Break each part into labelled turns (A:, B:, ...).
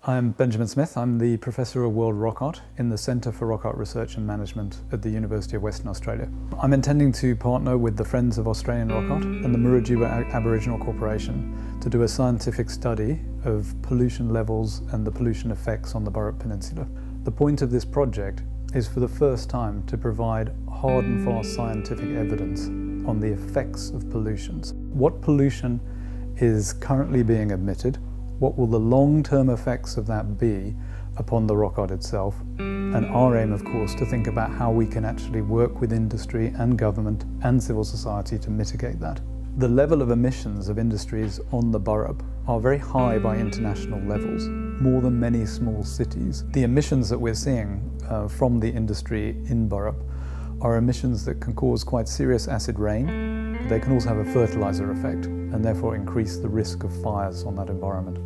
A: I'm Benjamin Smith. I'm the Professor of World Rock Art in the Centre for Rock Art Research and Management at the University of Western Australia. I'm intending to partner with the Friends of Australian Rock Art and the UWA Aboriginal Corporation to do a scientific study of pollution levels and the pollution effects on the Burrup Peninsula. The point of this project is for the first time to provide hard and fast scientific evidence on the effects of pollutions. What pollution is currently being emitted? What will the long-term effects of that be upon the rock art itself? And our aim, of course, to think about how we can actually work with industry and government and civil society to mitigate that. The level of emissions of industries on the Burrup are very high by international levels, more than many small cities. The emissions that we're seeing from the industry in Burrup are emissions that can cause quite serious acid rain. They can also have a fertilizer effect and therefore increase the risk of fires on that environment.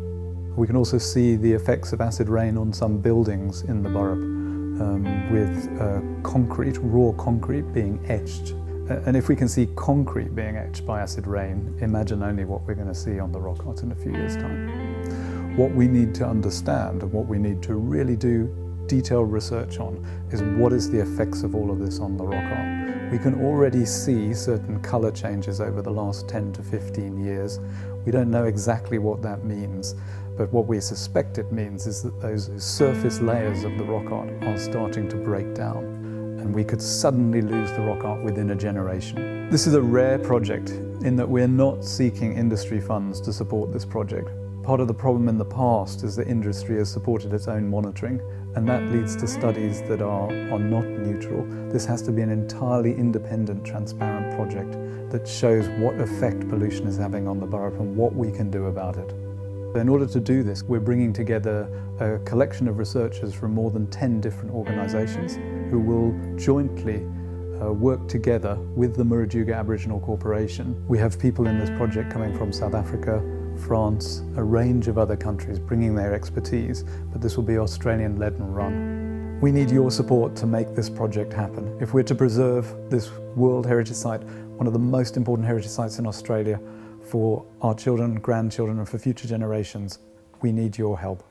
A: We can also see the effects of acid rain on some buildings in the Burrup with concrete, raw concrete being etched. And if we can see concrete being etched by acid rain, imagine only what we're going to see on the rock art in a few years' time. What we need to understand and what we need to really do detailed research on is what is the effects of all of this on the rock art. We can already see certain colour changes over the last 10 to 15 years. We don't know exactly what that means, but what we suspect it means is that those surface layers of the rock art are starting to break down, and we could suddenly lose the rock art within a generation. This is a rare project in that we're not seeking industry funds to support this project. Part of the problem in the past is that industry has supported its own monitoring, and that leads to studies that are not neutral. This has to be an entirely independent, transparent project that shows what effect pollution is having on the Burrup and what we can do about it. In order to do this, we're bringing together a collection of researchers from more than 10 different organisations who will jointly work together with the Burrup Aboriginal Corporation. We have people in this project coming from South Africa, France, a range of other countries bringing their expertise, but this will be Australian-led and run. We need your support to make this project happen. If we're to preserve this World Heritage Site, one of the most important heritage sites in Australia, for our children, grandchildren and for future generations, we need your help.